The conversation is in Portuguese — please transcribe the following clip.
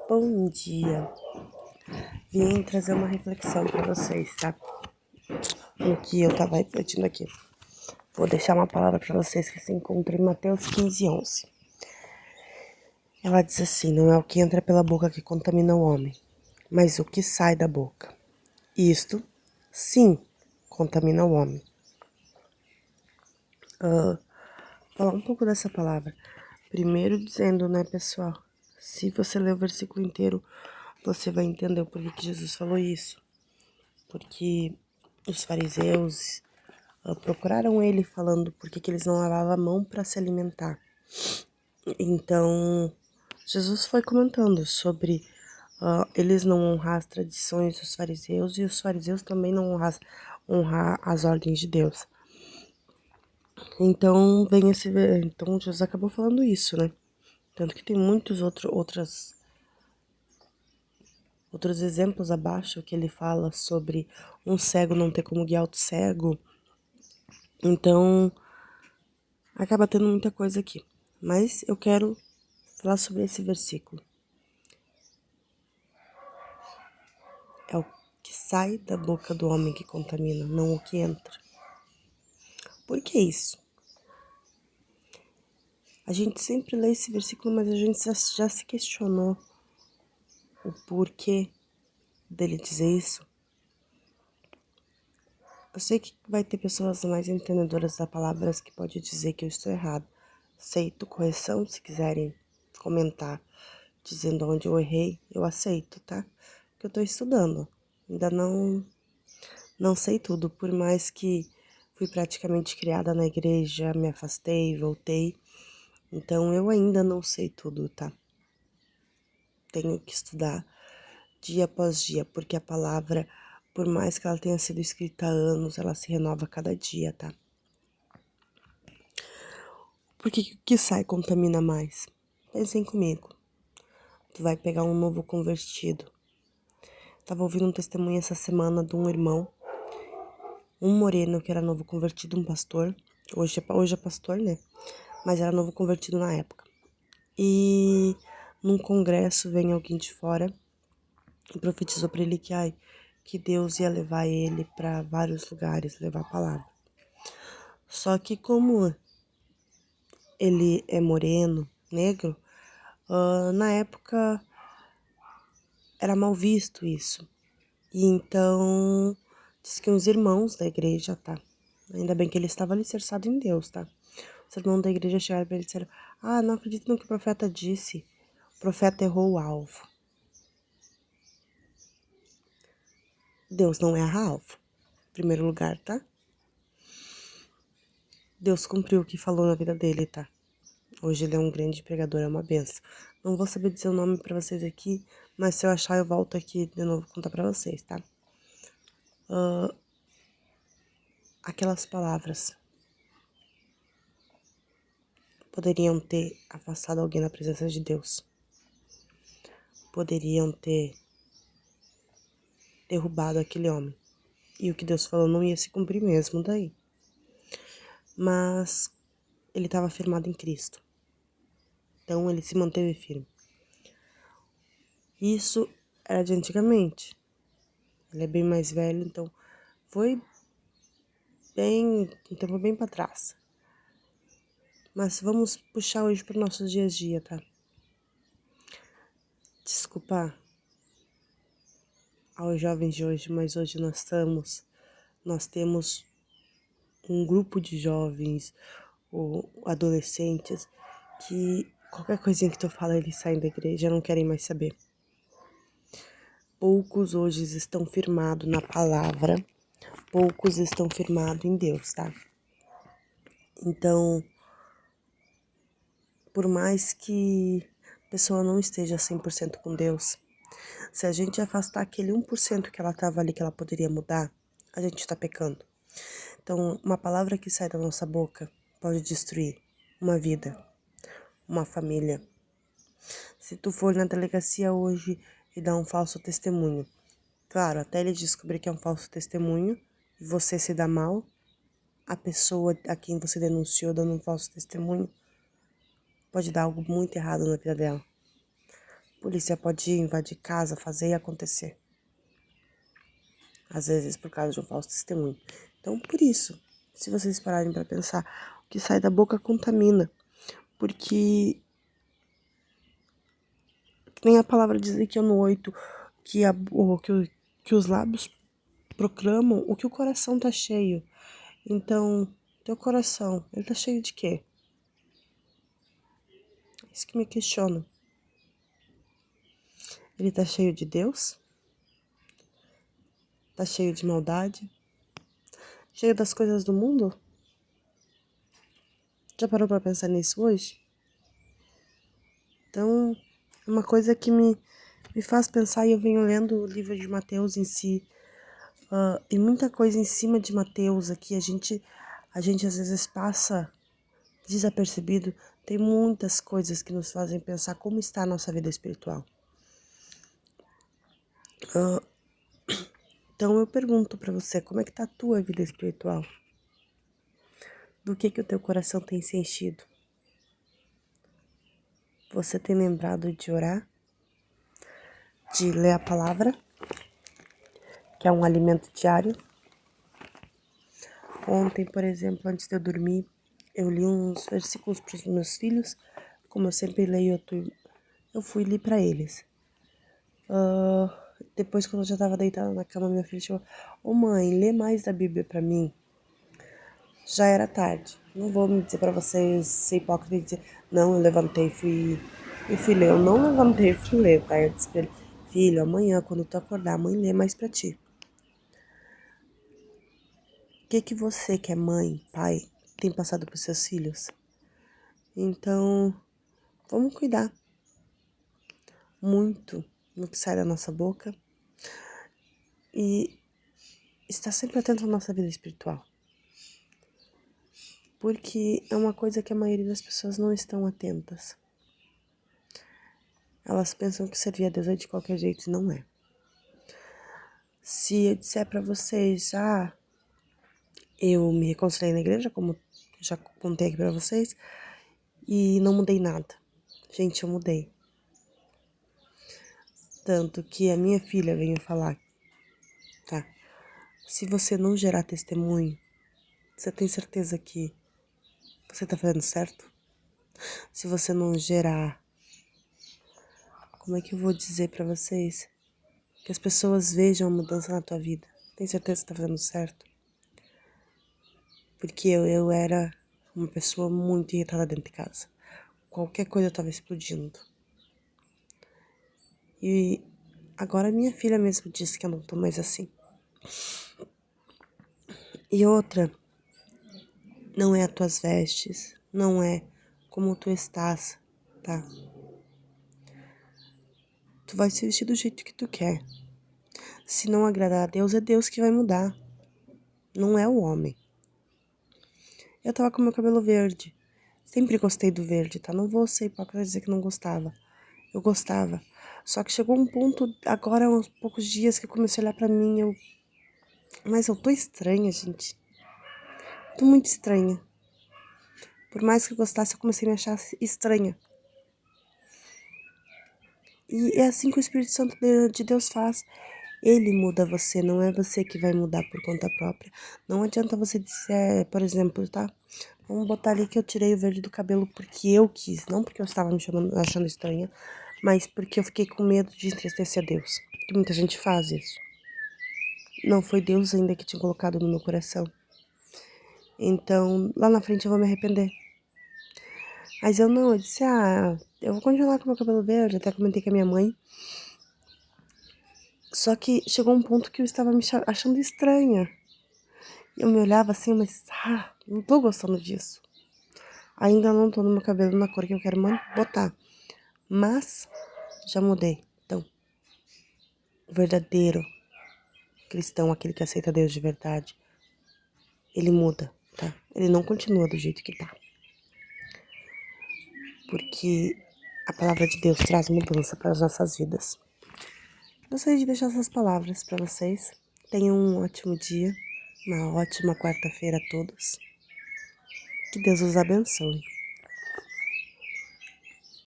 Bom dia. Vim trazer uma reflexão para vocês, tá? No que eu tava refletindo aqui. Vou deixar uma palavra para vocês que se encontra em Mateus 15:11. Ela diz assim: não é o que entra pela boca que contamina o homem, mas o que sai da boca. Isto, sim, contamina o homem. Falar um pouco dessa palavra. Primeiro dizendo, né, pessoal? Se você ler o versículo inteiro, você vai entender o porquê que Jesus falou isso. Porque os fariseus procuraram ele falando porque que eles não lavavam a mão para se alimentar. Então, Jesus foi comentando sobre eles não honrar as tradições dos fariseus e os fariseus também não honrar as ordens de Deus. Então, então Jesus acabou falando isso, né? Tanto que tem muitos outros exemplos abaixo que ele fala sobre um cego não ter como guiar outro cego. Então, acaba tendo muita coisa aqui. Mas eu quero falar sobre esse versículo. É o que sai da boca do homem que contamina, não o que entra. Por que isso? A gente sempre lê esse versículo, mas a gente já se questionou o porquê dele dizer isso. Eu sei que vai ter pessoas mais entendedoras da palavra que pode dizer que eu estou errado. Aceito correção, se quiserem comentar dizendo onde eu errei, eu aceito, tá? Porque eu tô estudando. Ainda não sei tudo, por mais que fui praticamente criada na igreja, me afastei, voltei. Então eu ainda não sei tudo, tá? Tenho que estudar dia após dia, porque a palavra, por mais que ela tenha sido escrita há anos, ela se renova a cada dia, tá? Porque o que sai contamina mais? Pensem comigo. Tu vai pegar um novo convertido. Tava ouvindo um testemunho essa semana de um irmão, um moreno que era novo convertido, um pastor. Hoje é pastor, né? Mas era novo convertido na época. E num congresso vem alguém de fora e profetizou para ele que Deus ia levar ele para vários lugares, levar a palavra. Só que como ele é moreno, negro, na época era mal visto isso. E então diz que uns irmãos da igreja, tá? Ainda bem que ele estava alicerçado em Deus, tá? Os irmãos da igreja chegaram para ele e disseram: não acredito no que o profeta disse. O profeta errou o alvo. Deus não erra alvo. Em primeiro lugar, tá? Deus cumpriu o que falou na vida dele, tá? Hoje ele é um grande pregador, é uma benção. Não vou saber dizer o nome pra vocês aqui, mas se eu achar eu volto aqui de novo contar pra vocês, tá? Aquelas palavras poderiam ter afastado alguém da presença de Deus. Poderiam ter derrubado aquele homem. E o que Deus falou não ia se cumprir mesmo daí. Mas ele estava firmado em Cristo. Então ele se manteve firme. Isso era de antigamente. Ele é bem mais velho, então foi um tempo bem para trás. Mas vamos puxar hoje para o nosso dia a dia, tá? Desculpa aos jovens de hoje, mas hoje nós temos um grupo de jovens ou adolescentes que qualquer coisinha que tu fala, eles saem da igreja, não querem mais saber. Poucos hoje estão firmados na palavra, poucos estão firmados em Deus, tá? Então, por mais que a pessoa não esteja 100% com Deus, se a gente afastar aquele 1% que ela tava ali, que ela poderia mudar, a gente tá pecando. Então, uma palavra que sai da nossa boca pode destruir uma vida, uma família. Se tu for na delegacia hoje e dar um falso testemunho, claro, até ele descobrir que é um falso testemunho e você se dá mal, a pessoa a quem você denunciou dando um falso testemunho pode dar algo muito errado na vida dela. A polícia pode invadir casa, fazer e acontecer. Às vezes por causa de um falso testemunho. Então, por isso, se vocês pararem para pensar, o que sai da boca contamina. Porque nem a palavra diz aqui no 8 que os lábios proclamam o que o coração tá cheio. Então, teu coração, ele tá cheio de quê? Isso que me questiona. Ele tá cheio de Deus? Tá cheio de maldade? Cheio das coisas do mundo? Já parou pra pensar nisso hoje? Então, é uma coisa que me faz pensar, e eu venho lendo o livro de Mateus em si, e muita coisa em cima de Mateus aqui, a gente às vezes passa desapercebido. Tem muitas coisas que nos fazem pensar como está a nossa vida espiritual. Então eu pergunto pra você, como é que tá a tua vida espiritual? Do que o teu coração tem se enchido? Você tem lembrado de orar? De ler a palavra? Que é um alimento diário? Ontem, por exemplo, antes de eu dormir, eu li uns versículos para os meus filhos. Como eu sempre leio, eu fui ler para eles. Depois, quando eu já estava deitada na cama, minha filha chegou: Ô mãe, lê mais da Bíblia para mim. Já era tarde. Não vou me dizer para vocês ser hipócrita e dizer: não, eu levantei e fui ler. Eu não levantei e fui ler, tá? Eu disse pra ele: filho, amanhã, quando tu acordar, a mãe lê mais para ti. O que você, que é mãe, pai, tem passado pros seus filhos? Então, vamos cuidar muito no que sai da nossa boca e estar sempre atento à nossa vida espiritual. Porque é uma coisa que a maioria das pessoas não estão atentas. Elas pensam que servir a Deus é de qualquer jeito e não é. Se eu disser pra vocês, eu me reconciliei na igreja, como já contei aqui pra vocês, e não mudei nada. Gente, eu mudei. Tanto que a minha filha veio falar, tá? Se você não gerar testemunho, você tem certeza que você tá fazendo certo? Se você não gerar, como é que eu vou dizer pra vocês? Que as pessoas vejam a mudança na tua vida. Tem certeza que tá fazendo certo? Porque eu era uma pessoa muito irritada dentro de casa. Qualquer coisa eu tava explodindo. E agora minha filha mesmo disse que eu não tô mais assim. E outra, não é as tuas vestes, não é como tu estás, tá? Tu vai se vestir do jeito que tu quer. Se não agradar a Deus, é Deus que vai mudar. Não é o homem. Eu tava com meu cabelo verde. Sempre gostei do verde, tá? Não vou ser hipócrita dizer que não gostava. Eu gostava. Só que chegou um ponto, agora há uns poucos dias, que eu comecei a olhar pra mim, mas eu tô estranha, gente. Tô muito estranha. Por mais que eu gostasse, eu comecei a me achar estranha. E é assim que o Espírito Santo de Deus faz. Ele muda você, não é você que vai mudar por conta própria. Não adianta você dizer, por exemplo, tá? Vamos botar ali que eu tirei o verde do cabelo porque eu quis, não porque eu estava me achando estranha, mas porque eu fiquei com medo de entristecer a Deus. Que muita gente faz isso. Não foi Deus ainda que tinha colocado no meu coração. Então, lá na frente eu vou me arrepender. Mas eu disse, eu vou continuar com meu cabelo verde, até comentei com a minha mãe. Só que chegou um ponto que eu estava me achando estranha. Eu me olhava assim, mas, não tô gostando disso. Ainda não tô no meu cabelo na cor que eu quero botar. Mas, já mudei. Então, o verdadeiro cristão, aquele que aceita Deus de verdade, ele muda, tá? Ele não continua do jeito que tá. Porque a palavra de Deus traz mudança para as nossas vidas. Gostaria de deixar essas palavras para vocês. Tenham um ótimo dia, uma ótima quarta-feira a todos. Que Deus os abençoe.